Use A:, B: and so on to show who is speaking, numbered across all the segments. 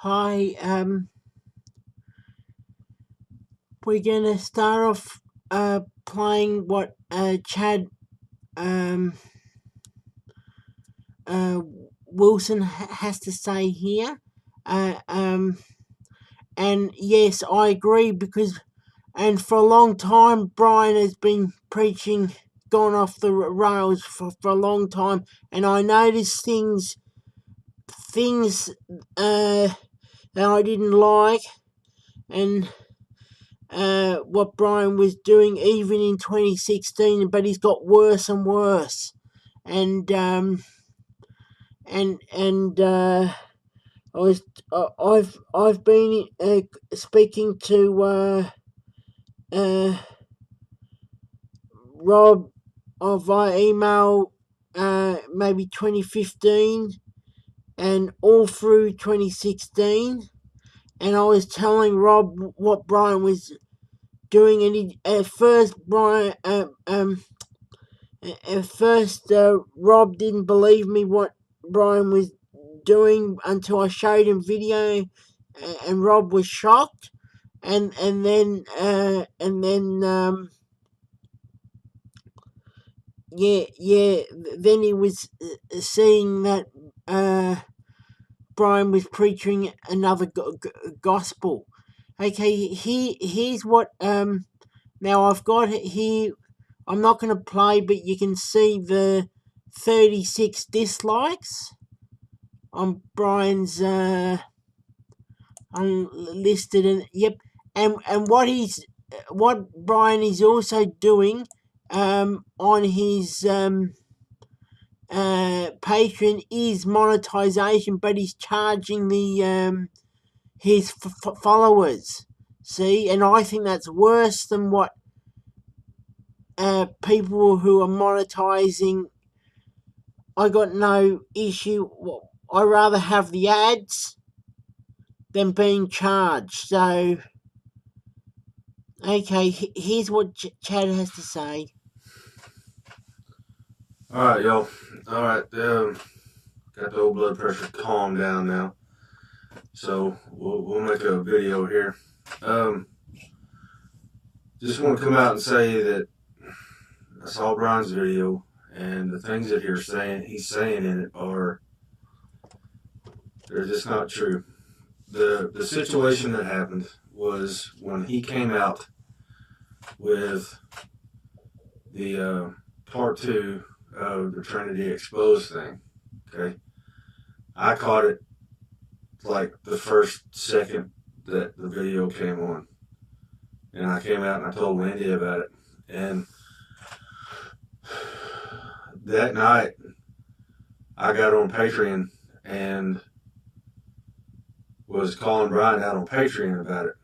A: Hi, we're gonna start off playing what Chad um, uh, Wilson has to say here. Uh, um, and yes, I agree because, and for a long time, Brian has been preaching, gone off the rails for a long time, and I noticed things that I didn't like, and what Brian was doing even in 2016, but he's got worse and worse. And I was I've been speaking to uh, Rob via email, maybe 2015 and all through 2016, and I was telling Rob what Brian was doing, and at first Brian at first, Rob didn't believe me what Brian was doing until I showed him video, and Rob was shocked. And then yeah. Then he was seeing that Brian was preaching another gospel. Okay, here's what now I've got here. I'm not going to play, but you can see the 36 dislikes on Brian's unlisted, and yep, and what Brian is also doing on his Patreon is monetization, but he's charging the his followers. See, and I think that's worse than what people who are monetizing. I got no issue. I rather have the ads than being charged. So, okay, here's what Chad has to say.
B: All right, y'all. All right, got the old blood pressure calmed down now, so we'll make a video here. Just want to come out and say that I saw Brian's video, and the things that he's saying in it they're just not true. The situation that happened was when he came out with the part 2 of the Trinity Exposed thing. Okay, I caught it like the first second that the video came on, and I came out and I told Wendy about it. And that night, I got on Patreon and was calling Brian out on Patreon about it.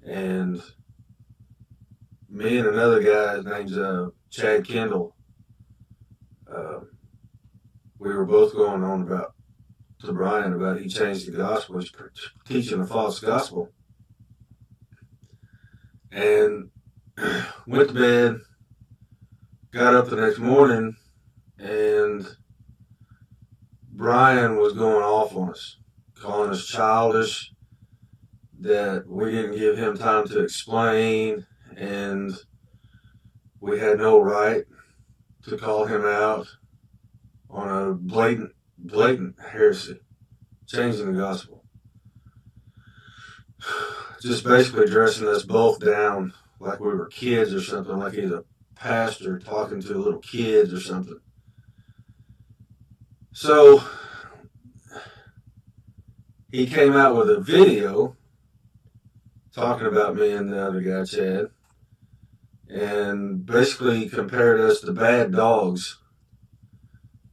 B: And me and another guy, his name's Chad Kendall, we were both going on about to Brian about he changed the gospel, he's teaching a false gospel. And went to bed, got up the next morning, and Brian was going off on us, calling us childish, that we didn't give him time to explain, and we had no right to call him out on a blatant heresy, changing the gospel. Just basically dressing us both down like we were kids or something, like he's a pastor talking to little kids or something. So he came out with a video talking about me and the other guy, Chad, and basically compared us to bad dogs.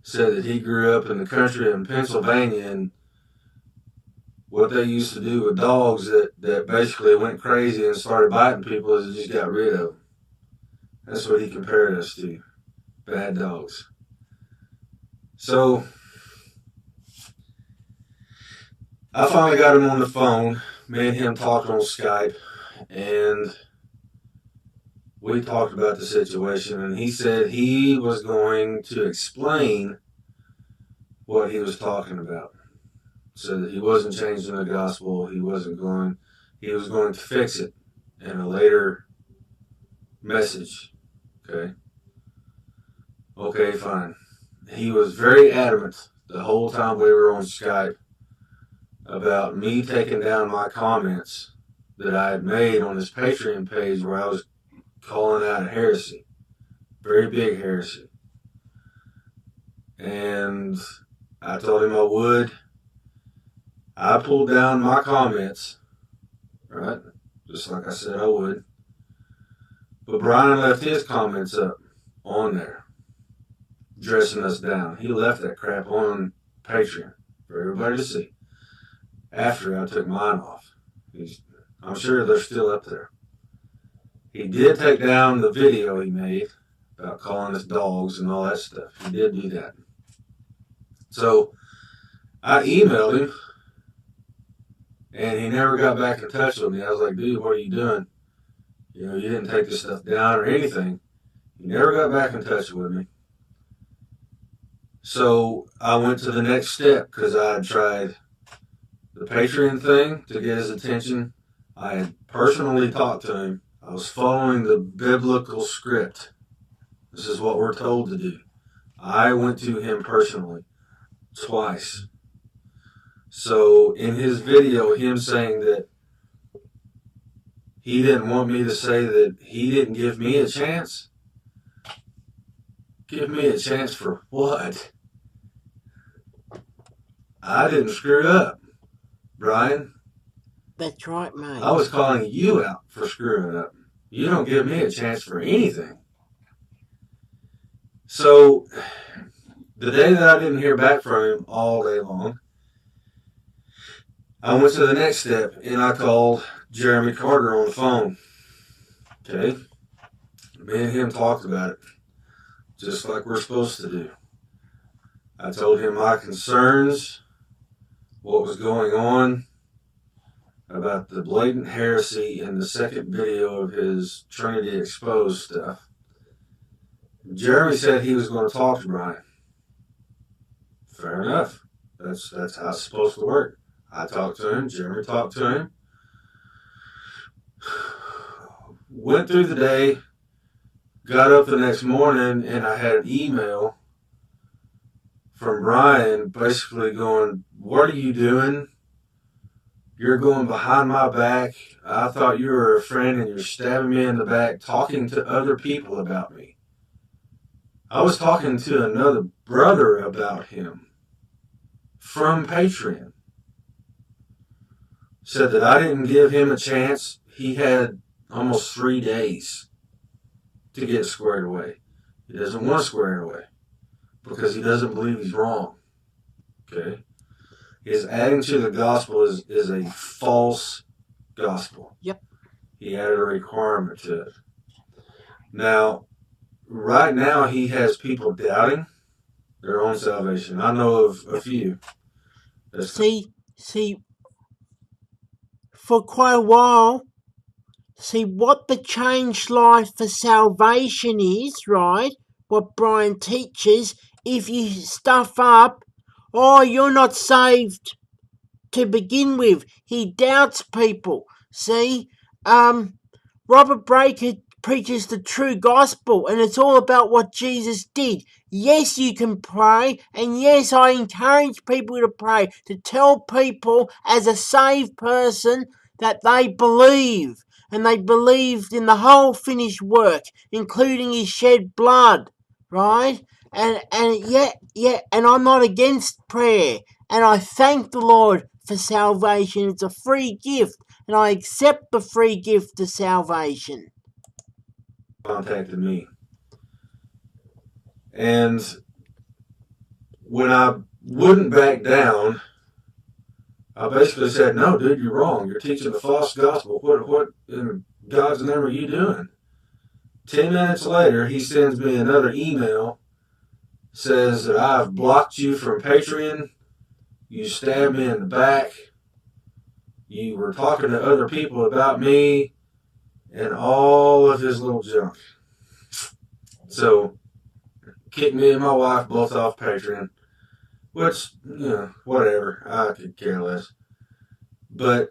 B: Said that he grew up in the country in Pennsylvania, and what they used to do with dogs that basically went crazy and started biting people is they just got rid of them. That's what he compared us to, bad dogs. So I finally got him on the phone. Me and him talked on Skype, and we talked about the situation, and he said he was going to explain what he was talking about. said that he wasn't changing the gospel. He was going to fix it in a later message. Okay. Okay, fine. He was very adamant the whole time we were on Skype about me taking down my comments that I had made on his Patreon page where I was calling out a heresy. Very big heresy. And I told him I would. I pulled down my comments, right? Just like I said I would. But Bryan left his comments up on there, dressing us down. He left that crap on Patreon for everybody to see after I took mine off. I'm sure they're still up there. He did take down the video he made about calling us dogs and all that stuff. He did do that. So I emailed him, and he never got back in touch with me. I was like, dude, what are you doing? You know, you didn't take this stuff down or anything. He never got back in touch with me. So I went to the next step because I had tried the Patreon thing to get his attention. I had personally talked to him. I was following the biblical script. This is what we're told to do. I went to him personally twice. So in his video, him saying that he didn't want me to say that he didn't give me a chance. Give me a chance for what? I didn't screw up, Bryan.
A: That's right, mate.
B: I was calling you out for screwing up. You don't give me a chance for anything. So the day that I didn't hear back from him all day long, I went to the next step and I called Jeremy Carter on the phone. Okay? Me and him talked about it, just like we're supposed to do. I told him my concerns, what was going on, about the blatant heresy in the second video of his Trinity Exposed stuff. Jeremy said he was going to talk to Bryan. Fair enough. That's how it's supposed to work. I talked to him. Jeremy talked to him. Went through the day. Got up the next morning and I had an email from Bryan basically going, what are you doing? You're going behind my back. I thought you were a friend and you're stabbing me in the back talking to other people about me. I was talking to another brother about him from Patreon. Said that I didn't give him a chance. He had almost 3 days to get squared away. He doesn't want to square it away because he doesn't believe he's wrong. Okay? His adding to the gospel is a false gospel.
A: Yep.
B: He added a requirement to it. Now, right now he has people doubting their own salvation. I know of a few.
A: See, for quite a while, what the changed life for salvation is, right? What Bryan teaches, if you stuff up, oh, you're not saved to begin with. He doubts people. See, Robert Breaker preaches the true gospel, and it's all about what Jesus did. Yes, you can pray, and yes, I encourage people to pray, to tell people as a saved person that they believe, and they believed in the whole finished work, including his shed blood, right? And and I'm not against prayer, and I thank the Lord for salvation. It's a free gift, and I accept the free gift of salvation.
B: Contacted me. And when I wouldn't back down, I basically said, no, dude, you're wrong. You're teaching a false gospel. What in God's name are you doing? 10 minutes later, he sends me another email, says that I've blocked you from Patreon. You stabbed me in the back. You were talking to other people about me and all of his little junk. So, kicked me and my wife both off Patreon. which, whatever. I could care less. But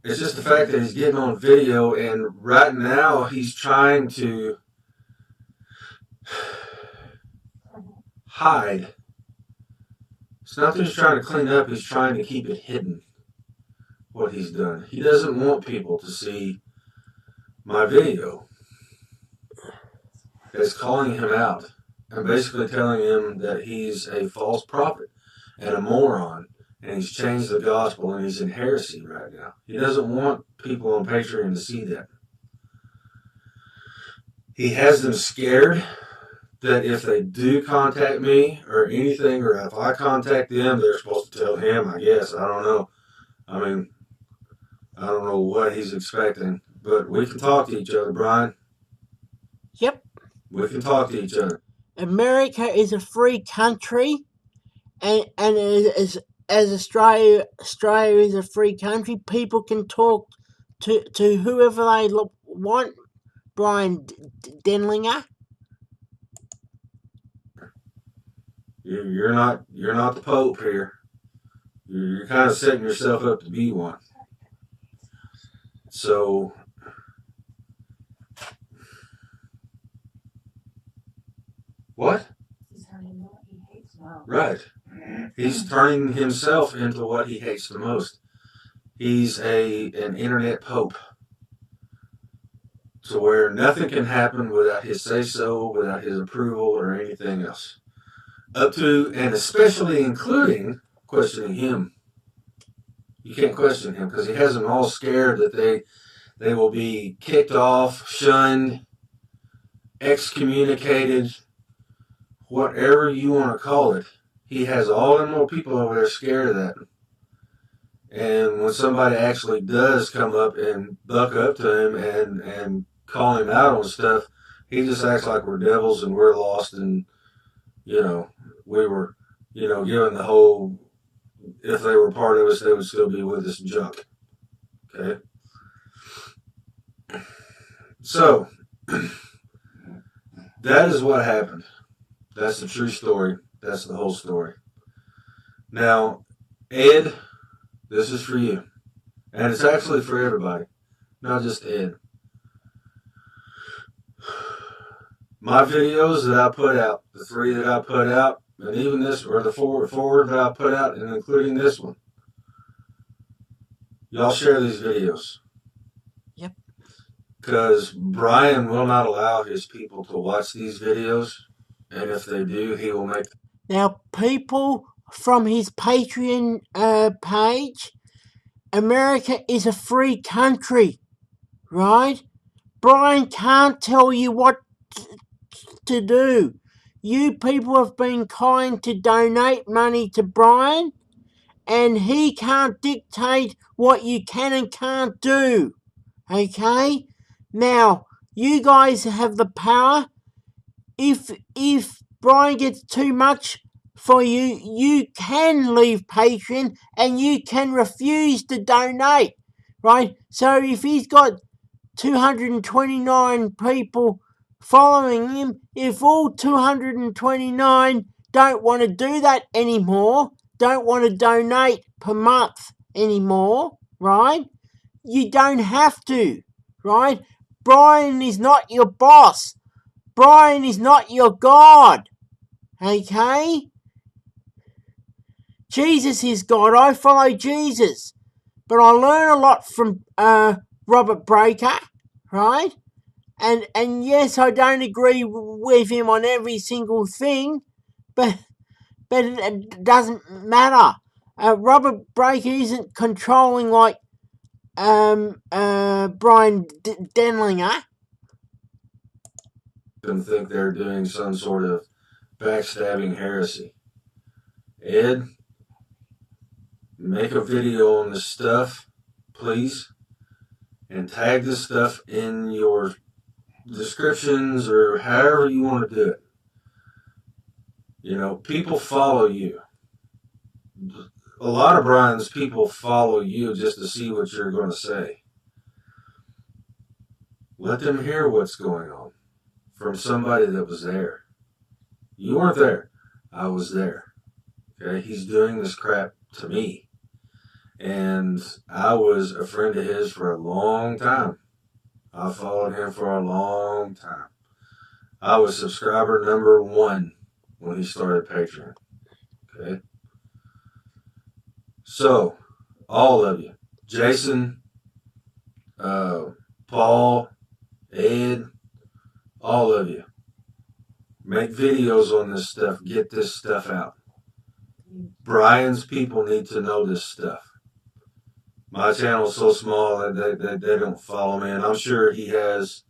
B: it's just the fact that he's getting on video, and right now he's trying to hide. It's not that he's trying to clean up, he's trying to keep it hidden, what he's done. He doesn't want people to see my video. It's calling him out and basically telling him that he's a false prophet and a moron, and he's changed the gospel and he's in heresy right now. He doesn't want people on Patreon to see that. He has them scared that if they do contact me or anything, or if I contact them, they're supposed to tell him, I guess. I don't know. I mean, I don't know what he's expecting, but we can talk to each other, Brian.
A: Yep.
B: We can talk to each other.
A: America is a free country, and as Australia is a free country, people can talk to whoever they want. Bryan Denlinger.
B: You're not the Pope here. You're kind of setting yourself up to be one. So, what? Right. He's turning himself into what he hates the most. He's an internet pope, to where nothing can happen without his say-so, without his approval, or anything else. Up to and especially including questioning him. You can't question him because he has them all scared that they will be kicked off, shunned, excommunicated, whatever you want to call it. He has all them little people over there scared of that. And when somebody actually does come up and buck up to him and call him out on stuff, he just acts like we're devils and we're lost, and we were given the whole, if they were part of us, they would still be with us junk. Okay? So, that is what happened. That's the true story. That's the whole story. Now, Ed, this is for you. And it's actually for everybody, not just Ed. My videos that I put out, the 3 that I put out, and even this, or the 4 that I put out, and including this one, y'all share these videos.
A: Yep.
B: Because Brian will not allow his people to watch these videos, and if they do, he will make...
A: Now, people from his Patreon page, America is a free country, right? Brian can't tell you what to do. You people have been kind to donate money to Brian, and he can't dictate what you can and can't do. Okay? Now, you guys have the power. If Brian gets too much for you, you can leave Patreon and you can refuse to donate. Right? So if he's got 229 people following him, if all 229 don't want to do that anymore, don't want to donate per month anymore, right? You don't have to, right? Brian is not your boss. Brian is not your God, okay? Jesus is God. I follow Jesus. But I learn a lot from Robert Breaker, right? And yes, I don't agree with him on every single thing, but it doesn't matter. Robert Breaker isn't controlling like Bryan Denlinger.
B: And think they're doing some sort of backstabbing heresy. Ed, make a video on this stuff, please, and tag this stuff in your descriptions or however you want to do it. People follow you. A lot of Brian's people follow you just to see what you're going to say. Let them hear what's going on from somebody that was there. You weren't there. I was there. Okay, he's doing this crap to me. And I was a friend of his for a long time. I followed him for a long time. I was subscriber number 1 when he started Patreon. Okay. So, all of you, Jason, Paul, Ed, all of you, make videos on this stuff. Get this stuff out. Bryan's people need to know this stuff. My channel is so small that they don't follow me, and I'm sure he has,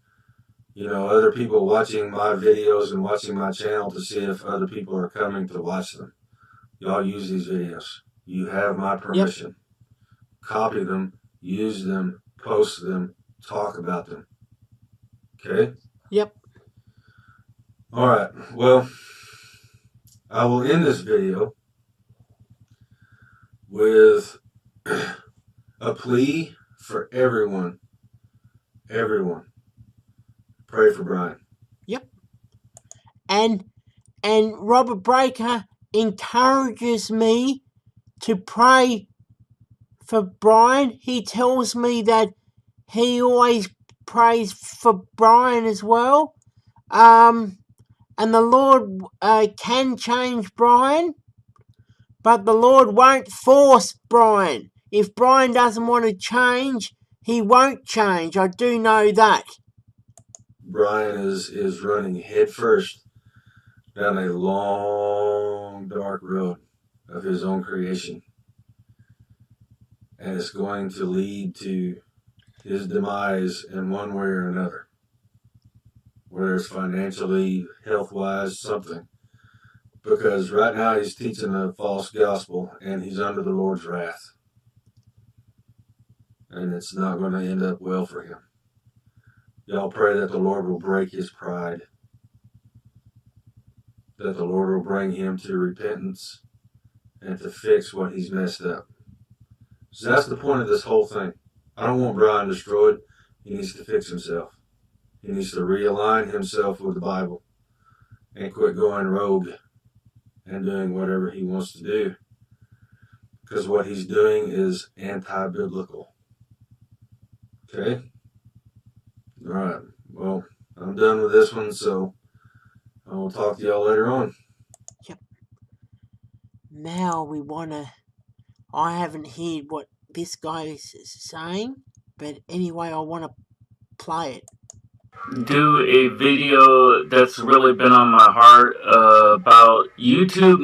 B: other people watching my videos and watching my channel to see if other people are coming to watch them. Y'all use these videos. You have my permission. Yep. Copy them, use them, post them, talk about them. Okay?
A: Yep.
B: All right. Well, I will end this video with a plea for everyone. Everyone. Pray for Bryan.
A: Yep. And Robert Breaker encourages me to pray for Bryan. He tells me that he always prays for Bryan as well. And the Lord can change Bryan, but the Lord won't force Bryan. If Bryan doesn't want to change, he won't change. I do know that.
B: Bryan is running headfirst down a long, dark road of his own creation. And it's going to lead to his demise in one way or another. Whether it's financially, health-wise, something. Because right now he's teaching a false gospel and he's under the Lord's wrath. And it's not going to end up well for him. Y'all pray that the Lord will break his pride. That the Lord will bring him to repentance and to fix what he's messed up. So that's the point of this whole thing. I don't want Bryan destroyed. He needs to fix himself. He needs to realign himself with the Bible and quit going rogue and doing whatever he wants to do. Because what he's doing is anti-biblical. Okay? All right. Well, I'm done with this one, so I will talk to y'all later on.
A: Yep. Now I haven't heard what this guy is saying, but anyway, I want to play it.
C: Do a video that's really been on my heart about YouTube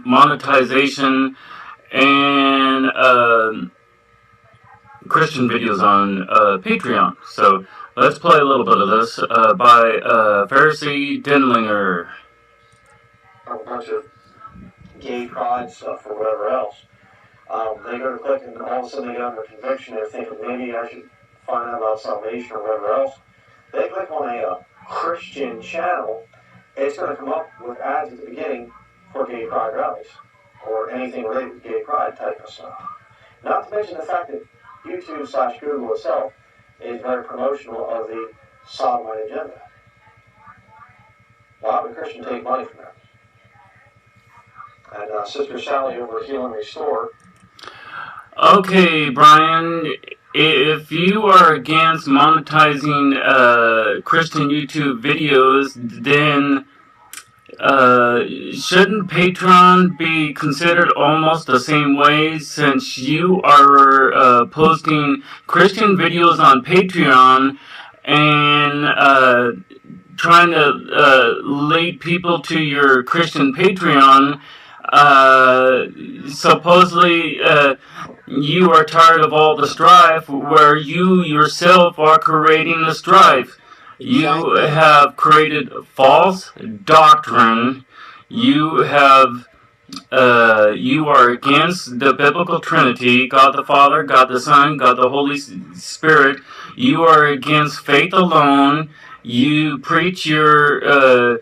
C: monetization and Christian videos on Patreon. So let's play a little bit of this by Bryan Denlinger.
D: A bunch of gay pride stuff or whatever else. They go to click and all of a sudden they get under conviction. They're thinking maybe I should find out about salvation or whatever else. They click on a Christian channel, it's going to come up with ads at the beginning for gay pride rallies or anything related to gay pride type of stuff. Not to mention the fact that YouTube/Google itself is very promotional of the sodomite agenda. Why would a Christian take money from that? And Sister Sally over at Heal and Restore.
C: Okay, Bryan, if you are against monetizing Christian YouTube videos, then shouldn't Patreon be considered almost the same way, since you are posting Christian videos on Patreon and trying to lead people to your Christian Patreon? Supposedly you are tired of all the strife, where you yourself are creating the strife. You have created false doctrine. You have you are against the biblical Trinity, God the Father, God the Son, God the Holy Spirit. You are against faith alone. You preach your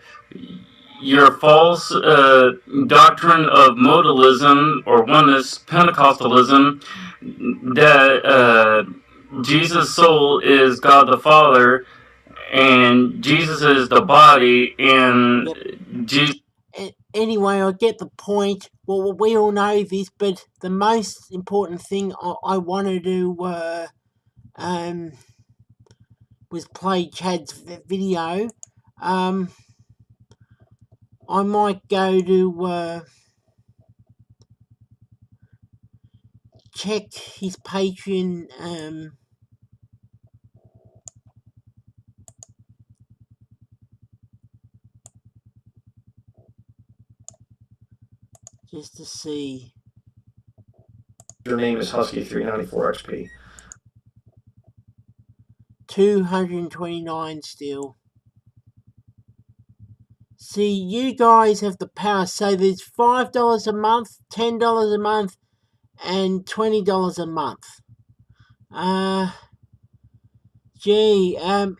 C: false doctrine of modalism or oneness Pentecostalism, that Jesus' soul is God the Father, and Jesus is the body, and Jesus.
A: anyway, I get the point. Well, we all know this, but the most important thing I wanted to was play Chad's video. I might go to check his Patreon. Just to see.
E: Your name is Husky394XP.
A: 229 still. See, you guys have the power. So there's $5 a month, $10 a month, and $20 a month.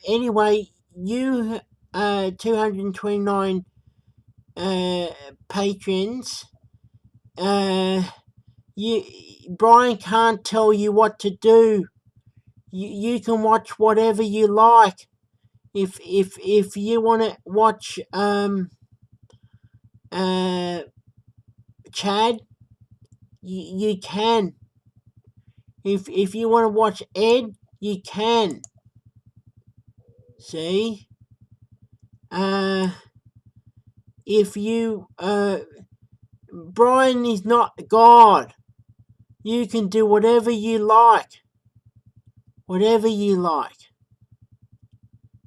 A: Anyway, you 229 patrons. Bryan can't tell you what to do. You can watch whatever you like. If you want to watch Chad, you can. If you want to watch Ed, you can. See? If you Bryan is not God. You can do whatever you like. Whatever you like.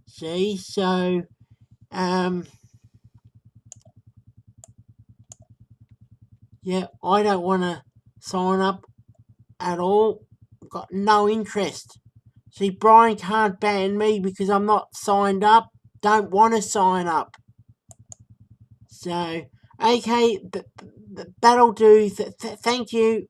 A: See? So yeah, I don't want to sign up at all. I've got no interest. See, Bryan can't ban me because I'm not signed up. Don't want to sign up. So, okay, that'll do. Thank you.